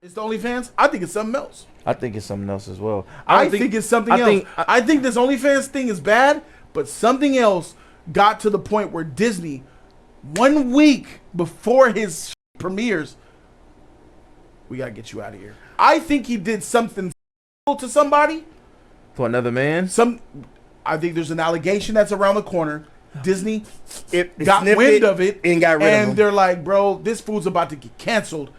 It's the OnlyFans. I think it's something else. I think it's something else as well. I think it's something else. I think this OnlyFans thing is bad, but something else got to the point where Disney, 1 week before his premieres, we gotta get you out of here. I think he did something to somebody. For another man? I think there's an allegation that's around the corner. Disney got snipped wind of it and got rid of him. And they're like, bro, this fool's about to get canceled.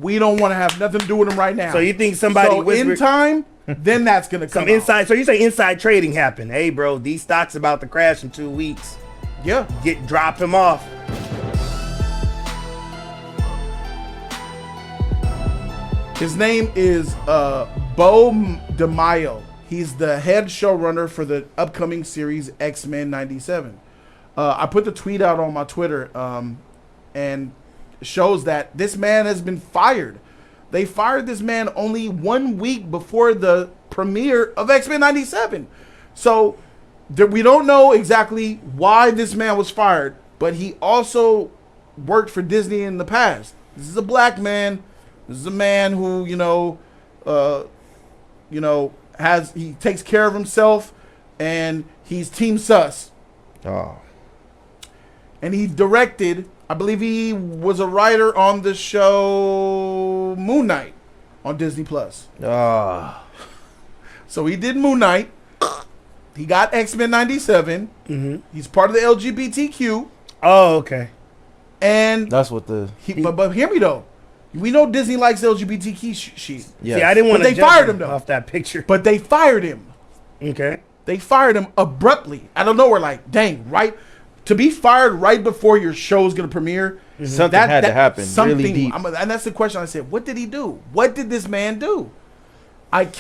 We don't want to have nothing to do with him right now. So you think somebody in time, then that's gonna come inside. So you say inside trading happened. Hey, bro, these stocks about to crash in 2 weeks. Yeah, drop him off. His name is Beau DeMayo. He's the head showrunner for the upcoming series X-Men 97. I put the tweet out on my Twitter, and shows that this man has been fired. They fired this man only 1 week before the premiere of X-Men 97. So we don't know exactly why this man was fired, but he also worked for Disney in the past. This is a black man. This is a man who, he takes care of himself, and he's Team Sus. Oh. And he directed, I believe he was a writer on the show Moon Knight on Disney Plus. So he did Moon Knight. He got X-Men 97. Mm-hmm. He's part of the LGBTQ. Oh, okay. And that's what but hear me though. We know Disney likes LGBTQ shit. Yeah, I didn't want to. They fired him though off that picture. But they fired him. Okay. They fired him abruptly. I don't know. We're like, dang, right. To be fired right before your show is going to premiere, something had to happen. Something, really deep. And that's the question I said. What did he do? What did this man do? I've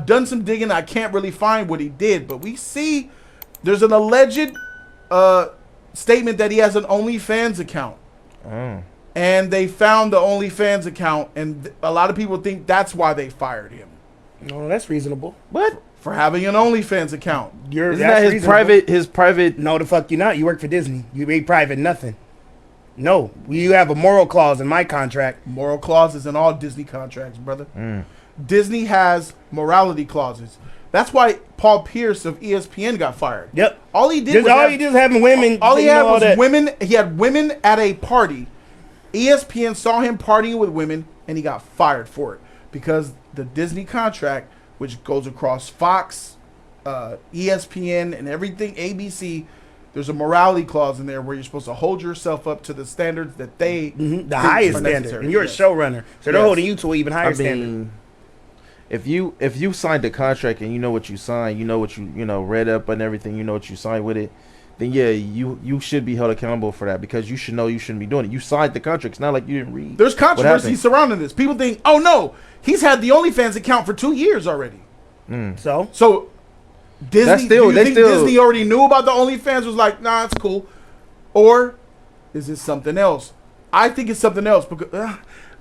done some digging. I can't really find what he did, but we see there's an alleged statement that he has an OnlyFans account. Oh. And they found the OnlyFans account, and a lot of people think that's why they fired him. No, that's reasonable. What? For having an OnlyFans account. Isn't that his private? No, the fuck you not. You work for Disney. You ain't private nothing. No, you have a moral clause in my contract. Moral clauses in all Disney contracts, brother. Mm. Disney has morality clauses. That's why Paul Pierce of ESPN got fired. Yep. All he did was having women. All he had was women. He had women at a party. ESPN saw him partying with women, and he got fired for it because the Disney contract, which goes across Fox, ESPN, and everything, ABC, there's a morality clause in there where you're supposed to hold yourself up to the standards that they the highest standard. And you're a showrunner, so they're holding you to an even higher standard. If you signed a contract and you know what you signed, you know what you read up and everything, you know what you signed with it, then yeah, you should be held accountable for that because you should know you shouldn't be doing it. You signed the contract. It's not like you didn't read. There's controversy surrounding this. People think, oh no, he's had the OnlyFans account for 2 years already. So Disney, Disney already knew about the OnlyFans? Was like, nah, it's cool. Or is it something else? I think it's something else because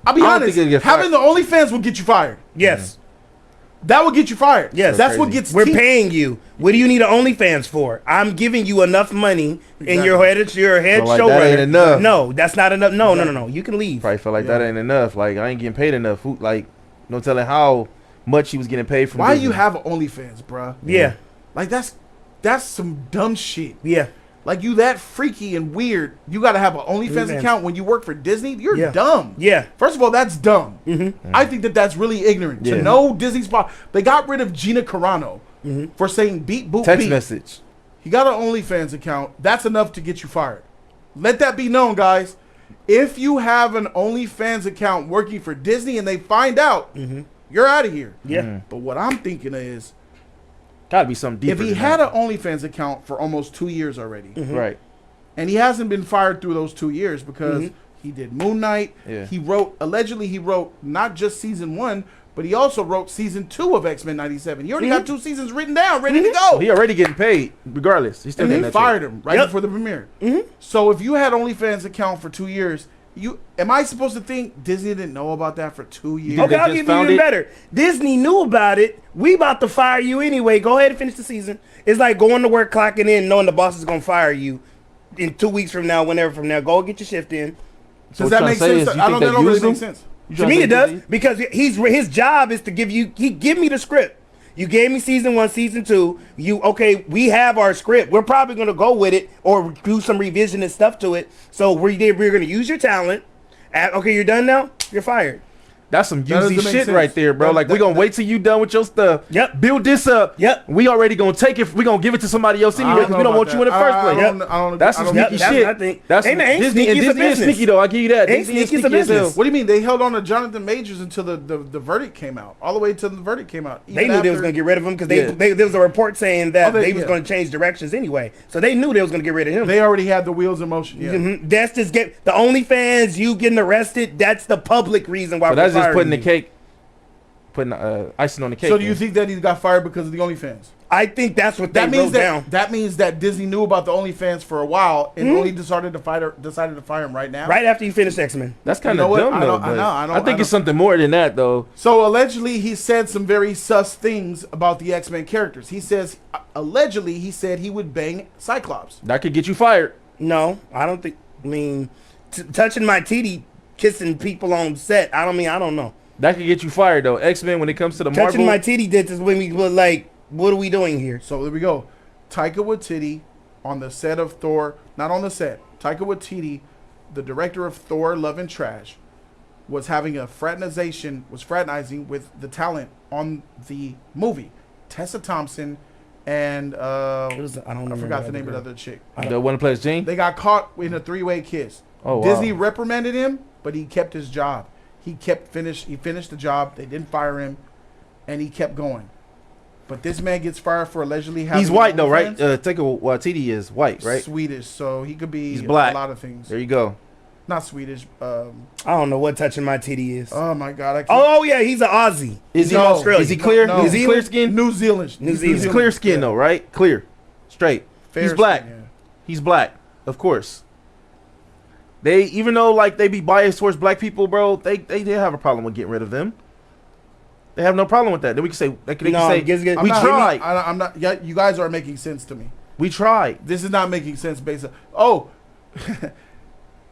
I'll be honest. Having the OnlyFans will get you fired. Yes. That will get you fired. Yes, that's what gets. We're paying you. What do you need an OnlyFans for? I'm giving you enough money, and your head showrunner. That ain't enough. No, that's not enough. No. You can leave. Probably feel like that ain't enough. Like I ain't getting paid enough. Like no telling how much he was getting paid from. Why Disney. you have an OnlyFans, bruh? Yeah, like that's some dumb shit. Yeah. Like you that freaky and weird. You got to have an OnlyFans account when you work for Disney. You're dumb. Yeah. First of all, that's dumb. I think that's really ignorant to know Disney's spot. They got rid of Gina Carano for saying beat boot text beat. message. You got an OnlyFans account. That's enough to get you fired. Let that be known, guys. If you have an OnlyFans account working for Disney and they find out, you're out of here. Yeah. But what I'm thinking is, gotta be something deeper. If he had an OnlyFans account for almost 2 years already, right, and he hasn't been fired through those 2 years because he did Moon Knight. Yeah. He wrote not just season 1, but he also wrote season 2 of X-Men 97. He already got 2 seasons written down, ready to go. He already getting paid, regardless. He's still and getting they fired him right before the premiere. So if you had OnlyFans account for 2 years, am I supposed to think Disney didn't know about that for 2 years? Okay, I'll give you even better. Disney knew about it. We about to fire you anyway. Go ahead and finish the season. It's like going to work, clocking in, knowing the boss is going to fire you in 2 weeks from now, whenever from now. Go get your shift in. Does that make sense? I don't know. That don't really make sense. To me, it does because his job is to give me the script. You gave me season 1, season 2. We have our script. We're probably gonna go with it or do some revisionist stuff to it. So we're gonna use your talent. Okay, you're done now. You're fired. That's some That UZ doesn't make shit sense. right there, bro. Like, we gonna wait till you done with your stuff. Yep. Build this up. Yep. We already gonna take it. We gonna give it to somebody else anyway because we don't want you in the first place. That's some sneaky shit. That's ain't Disney, sneaky, and it's a Disney is business. sneaky though. I give you that. Ain't Disney is sneaky, it's a sneaky as hell. business. What do you mean? They held on to Jonathan Majors until the verdict came out. All the way till the verdict came out. They knew they was gonna get rid of him because there was a report saying that they was gonna change directions anyway. So they knew they was gonna get rid of him. They already had the wheels in motion. Yeah. Mhm. That's just the OnlyFans, you getting arrested. That's the public reason why. So that's we're just putting firing the you. cake, putting icing on the cake. So do you think that he got fired because of the OnlyFans? I think that's what they That means wrote down. that means that Disney knew about the OnlyFans for a while and only decided to fire him right now. Right after you finish X-Men. That's kind You of know what? dumb I though. don't- I but know, I don't- think I it's something more than that though. So allegedly, he said some very sus things about the X-Men characters. He says allegedly he said he would bang Cyclops. That could get you fired. No, I don't think. I mean, touching my titty, kissing people on set. I don't know. That could get you fired though. X-Men when it comes to the Touching Marvel. my titty did is when we were like, what are we doing here? So there we go. Taika Waititi on the set of Thor, not on the set. Taika Waititi, the director of Thor: Love and Trash, was having fraternizing with the talent on the movie. Tessa Thompson and I I forgot the name of the other chick. The one that plays Jane. They got caught in a 3-way kiss. Oh, wow. Disney reprimanded him, but he kept his job. He finished the job. They didn't fire him, and he kept going. But this man gets fired for allegedly having. He's white though, right? OnlyFans. Taika Waititi is white, right? Swedish, so he could be He's black. a lot of things. There you go. Not Swedish. I don't know what touching my titty is. Oh my God! I can't. Oh yeah, he's an Aussie. Is he No. Australian? Is he clear? No. Is he clear skin? New Zealand. He's clear skin though, right? Clear, straight. Fair He's black. skin, yeah. He's black, of course. They even though like they be biased towards black people, bro, they have a problem with getting rid of them. They have no problem with that. Then we can say they can say I'm we not- tried. I'm not. Yeah, you guys are making sense to me. We tried. This is not making sense based on. Oh,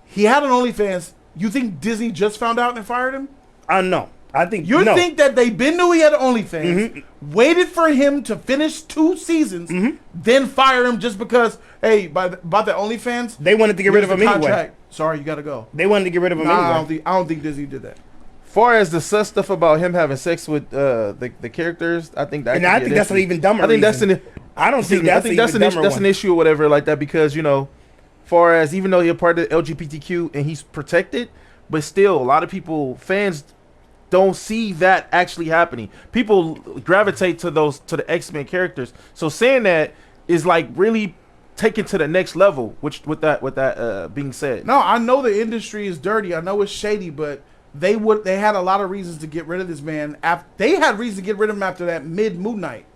he had an OnlyFans. You think Disney just found out and fired him? No. I think You no. think that they been knew he had an OnlyFans, waited for him to finish 2 seasons, then fire him just because, hey, about the OnlyFans, they wanted to get rid of here's him the anyway. contract. Sorry, you got to go. They wanted to get rid of him Nah, anyway. I don't think Disney did that. Far as the sus stuff about him having sex with the characters, I think that. And could I be think an that's an issue. even dumber I think reason. that's an. I don't think that's that's an issue or whatever like that because far as even though you're part of the LGBTQ and he's protected, but still a lot of fans don't see that actually happening. People gravitate to the X-Men characters. So saying that is like really taken to the next level. Which with that being said, No, I know the industry is dirty. I know it's shady, but they had a lot of reasons to get rid of this man. They had reason to get rid of him after that Moon Knight.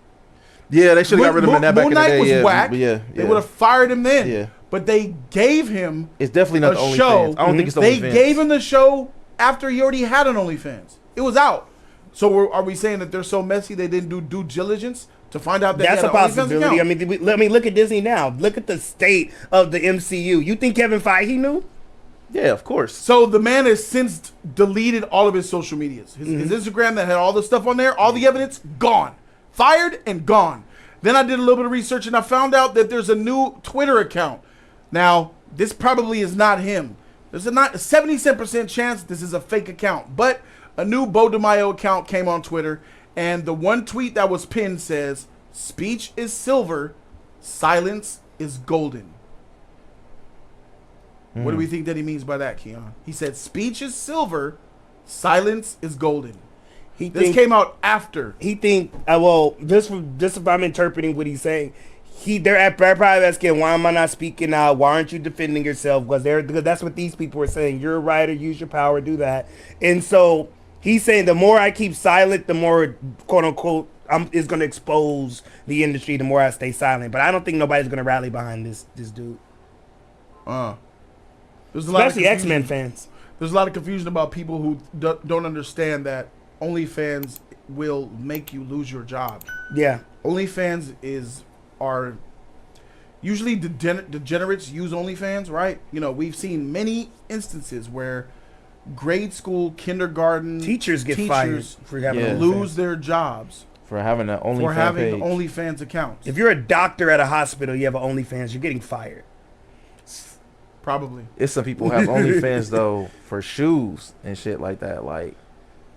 yeah, they should have got rid of him in that back Moon in the Knight day. was Yeah, whack. yeah, They would have fired him then. Yeah. But they gave him It's definitely not a the only show. fans. I don't think it's the They only fans. gave him the show after he already had an OnlyFans. It was out. So are we saying that they're so messy they didn't do due diligence to find out that That's he a had an OnlyFans possibility. I account? mean, look at Disney now. Look at the state of the MCU. You think Kevin Feige knew? Yeah, of course. So the man has since deleted all of his social medias. His Instagram that had all the stuff on there, all the evidence, gone. Fired and gone. Then I did a little bit of research and I found out that there's a new Twitter account. Now, this probably is not him. There's a 77% chance this is a fake account. But a new Beau DeMayo account came on Twitter, and the one tweet that was pinned says, "Speech is silver, silence is golden." What do we think that he means by that, Keon? He said, "Speech is silver, silence is golden." This came out after. He think this if I'm interpreting what he's saying, they're probably asking, why am I not speaking out? Why aren't you defending yourself? Because that's what these people are saying. You're a writer, use your power, do that. And so he's saying the more I keep silent, the more quote unquote is going to expose the industry. The more I stay silent. But I don't think nobody's going to rally behind this dude, There's a lot of especially confusion. X-Men fans. There's a lot of confusion about people who don't understand that OnlyFans will make you lose your job. Yeah. OnlyFans are usually degenerates use OnlyFans, right? We've seen many instances where grade school, kindergarten Teachers get fired for having Yeah. lose their jobs For having an for OnlyFans having page. OnlyFans accounts. If you're a doctor at a hospital, you have an OnlyFans, you're getting fired. Probably. It's some people who have OnlyFans though for shoes and shit like that, like,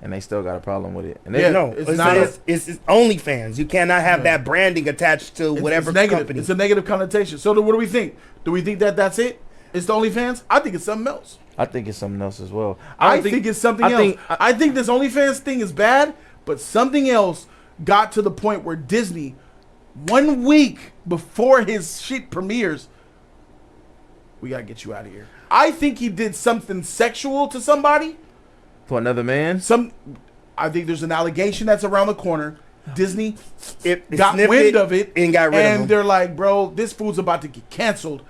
and they still got a problem with it. And they Yeah, No, it's it's, not it's OnlyFans. You cannot have that branding attached to whatever it's negative. company. It's a negative connotation. So what do we think? Do we think that that's it? It's the OnlyFans? I think it's something else. I think it's something else as well. I don't think it's something else. think- I think this OnlyFans thing is bad, but something else got to the point where Disney, 1 week before his shit premieres, we gotta get you out of here. I think he did something sexual to somebody. For another man. I think there's an allegation that's around the corner. Disney It got sniffed wind of it and got rid of and him. they're like, bro, this fool's about to get canceled.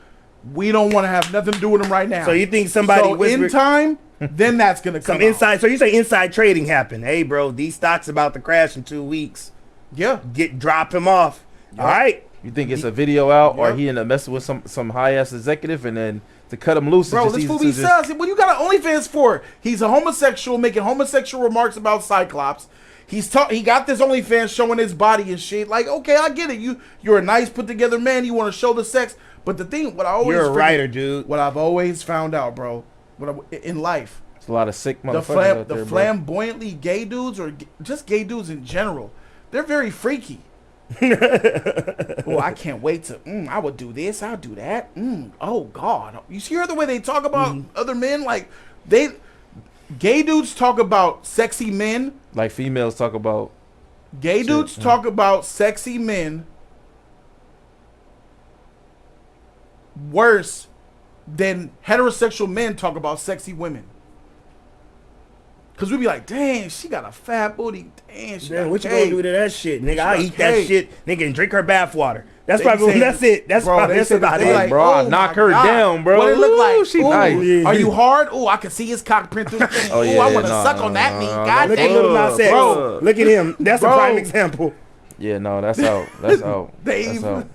We don't want to have nothing to do with him right now. So you think somebody so in whispered time, then that's gonna come some out. inside? So you say inside trading happened? Hey, bro, these stocks about to crash in 2 weeks. Yeah. Drop him off. All right. You think it's a video out, or Yep. he ended up messing with some high ass executive, and then to cut him loose? Bro, it's this just fool easy be to just- sus. What you got an OnlyFans for? He's a homosexual making homosexual remarks about Cyclops. He got this OnlyFans showing his body and shit. Like, okay, I get it. You're a nice put together man. You want to show the sex, but the thing, what I always You're a figured- writer, dude. What I've always found out, bro, in life, There's a lot of sick the, motherfuckers out there, bro. flamboyantly gay dudes or just gay dudes in general, they're very freaky. Oh, I can't wait to. I would do this. I'll do that. Oh God, you hear the way they talk about other men? Like gay dudes talk about sexy men. Like females talk about. Gay dudes talk about sexy men worse than heterosexual men talk about sexy women. Cause we be like, dang, she got a fat booty. Dang, she Man, got what you cake. gonna do to that shit, nigga? I got eat that cake. shit, nigga, and drink her bath water. That's They probably say- that's it. That's Bro, probably they that's say about they it. like, Bro, I oh knock my her God. down, bro. What it look like? Ooh, she Ooh, nice. Are you hard? Oh, I can see his cock print through the thing. Oh, Oh, yeah, I want to nah, suck on that nah, meat. nah, God Look at damn. Lil Nas X. Bro. Look at him. That's a Bro. prime example. Yeah, no, that's out. That's out. They That's out.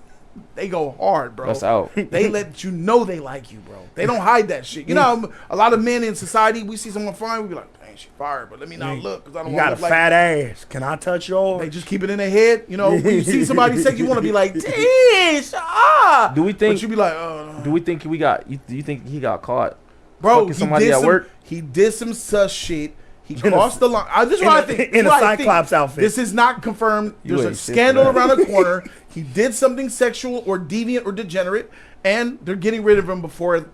they go hard, bro. That's out. They let you know they like you, bro. They don't hide that shit. You know, a lot of men in society, we see someone fine, we be like, dang, she fired, but let me not look because I don't You want got to a look fat like. ass. Can I touch yours? They just keep it in their head. You know, when you see somebody sex, you want to be like, dang, Do we think? But you be like, oh, Do we think we got? Do you think he got caught? bro, fucking somebody at work? He did some sus shit. He In a- crossed the line. This is what I think. in a This is what I think. Cyclops outfit. This is not confirmed. You There's a ain't shit scandal for that. around the corner. He did something sexual or deviant or degenerate, and they're getting rid of him before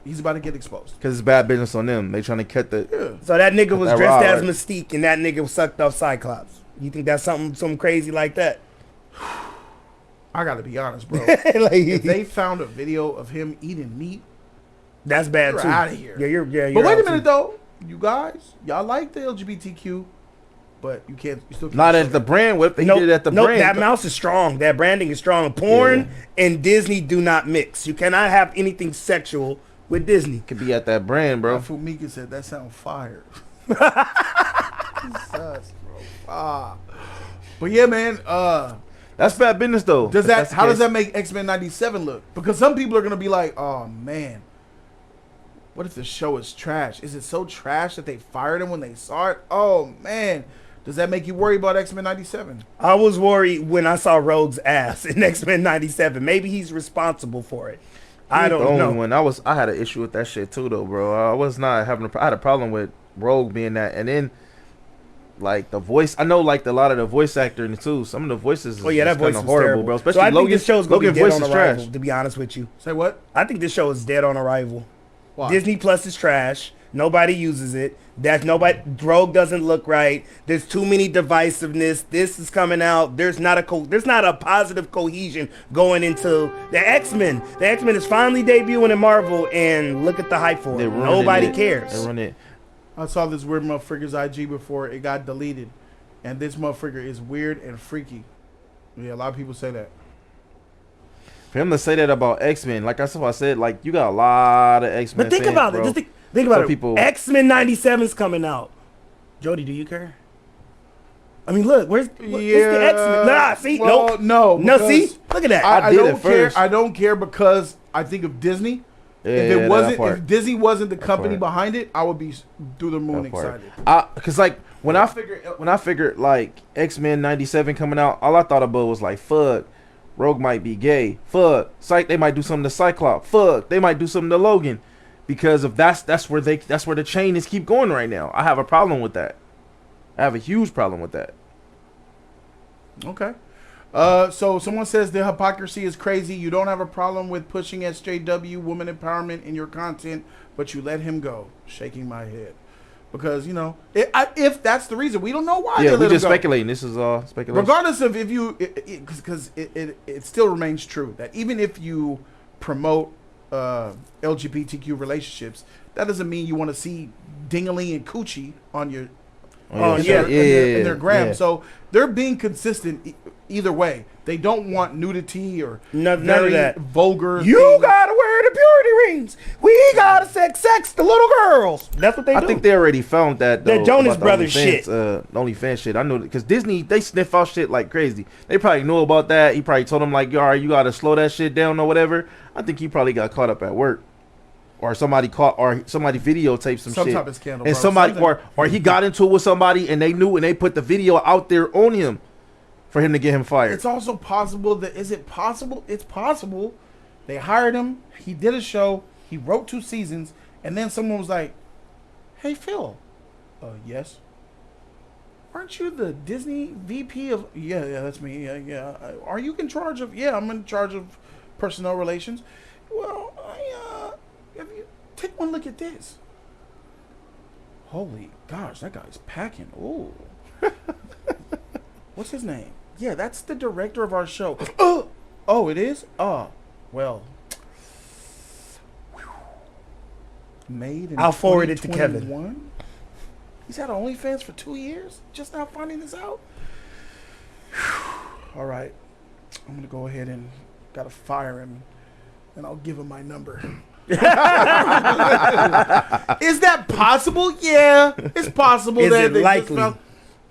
he's about to get exposed. Because it's bad business on them. They trying to cut the. So that nigga was that dressed raw, as right? Mystique, and that nigga sucked up Cyclops. You think that's something crazy like that? I gotta be honest, bro. Like, If they found a video of him eating meat, that's bad you're too. outta here. Yeah, you're. but wait out a minute too. though, you guys, y'all like the LGBTQ, but you can't. You still can't Not show at the that. brand. What they Nope, did at the nope, brand? that mouse is strong. That branding is strong. Porn and Disney do not mix. You cannot have anything sexual with Disney. could be at that brand, bro. Fumika said that sound fire. Sus, bro. But yeah, man. That's bad business though. Does if that? that's the How does case. that make X-Men '97 look? Because some people are gonna be like, "Oh man, what if the show is trash? Is it so trash that they fired him when they saw it? Oh man, does that make you worry about X-Men '97? I was worried when I saw Rogue's ass in X-Men '97. Maybe he's responsible for it. I The don't only know. one I had an issue with that shit too though, bro. I was not having. I had a problem with Rogue being that, and then like the voice. I know like a lot of the voice acting too. Some of the voices. Oh yeah, that voice kind was of horrible, terrible, bro. Especially so I think Logan. this show's gonna Logan be dead voice on is arrival. trash. To be honest with you, Say what? I think this show is dead on arrival. Why? Disney Plus is trash. Nobody uses it. Rogue doesn't look right. There's too many divisiveness. This is coming out. There's not a positive cohesion going into the X-Men. The X-Men is finally debuting in Marvel, and look at the hype for it. They ruined Nobody it. cares. They run it. I saw this weird motherfucker's IG before it got deleted, and this motherfucker is weird and freaky. Yeah, a lot of people say that. For him to say that about X-Men, like I said, like you got a lot of X-Men. But think fans, about it. bro. Just think about Some it. people- X-Men 97's coming out. Jody, do you care? I mean, look, where's the X-Men? Nah, see, Well, nope. no, See, because look at that. I did don't at care. first. I don't care because I think of Disney. If Yeah, it that wasn't, part. if Disney wasn't the company part. behind it, I would be through the moon That part. excited. Cause like when I figured like X-Men '97 coming out, all I thought about was like, fuck, Rogue might be gay. Fuck, they might do something to Cyclops. Fuck, they might do something to Logan, because if that's where the chain is keep going right now. I have a problem with that. I have a huge problem with that. Okay. So someone says the hypocrisy is crazy. You don't have a problem with pushing SJW woman empowerment in your content, but you let him go. Shaking my head. Because, if that's the reason, we don't know why. Yeah, they we're let just him go. speculating. This is all speculation. Regardless of if you, because it still remains true that even if you promote LGBTQ relationships, that doesn't mean you want to see dingling and coochie on your in their gram. Yeah. So they're being consistent either way. They don't want nudity or None of very that. vulgar. You things. gotta wear the purity rings. We gotta sex the little girls. That's what they do. I think they already found that though. That Jonas about the Brothers OnlyFans, shit. OnlyFans shit. I know because Disney, they sniff out shit like crazy. They probably know about that. He probably told them like, all right, you gotta slow that shit down or whatever. I think he probably got caught up at work, or somebody videotaped some shit, type of scandal, and bro. somebody Something. or he got into it with somebody and they knew and they put the video out there on him for him to get him fired. It's also possible that it's possible they hired him. He did a show. He wrote 2 seasons, and then someone was like, "Hey Phil, yes, aren't you the Disney VP of?" Yeah, that's me. Yeah. Are you in charge of? Yeah, I'm in charge of personnel relations. Well, have you take one look at this? Holy gosh, that guy's packing. Ooh. What's his name? Yeah, that's the director of our show. Oh, it is? Well. Made in I'll forward it to Kevin. 2021? He's had OnlyFans for 2 years? Just now finding this out? All right. I'm going to go ahead and gotta fire him, and I'll give him my number. Is that possible? Yeah, it's possible. Is that it they just likely? found-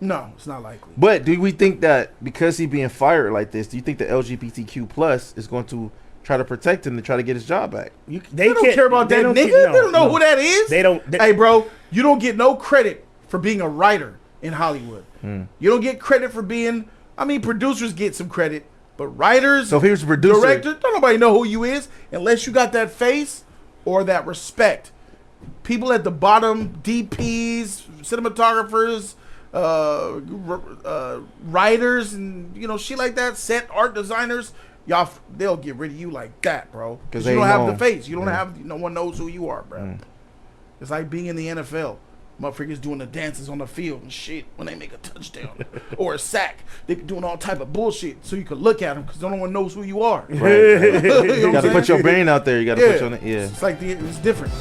No, it's not likely. But do we think that because he being fired like this, do you think the LGBTQ plus is going to try to protect him to try to get his job back? They don't care about that nigga. They don't know who that is. They don't. Hey, bro, you don't get no credit for being a writer in Hollywood. You don't get credit for being. I mean, producers get some credit, but writers, So if he was a producer, director, don't nobody know who you is unless you got that face or that respect. People at the bottom, DPs, cinematographers, writers, and shit like that, set art designers. Y'all, they'll get rid of you like that, bro. Because you don't have the face. You don't have. No one knows who you are, bro. It's like being in the NFL. Motherfuckers doing the dances on the field and shit when they make a touchdown or a sack. They doing all type of bullshit so you can look at them because no one knows who you are. right. You know what You I'm got to put saying? your brain out there. You got to put your It's like it's different.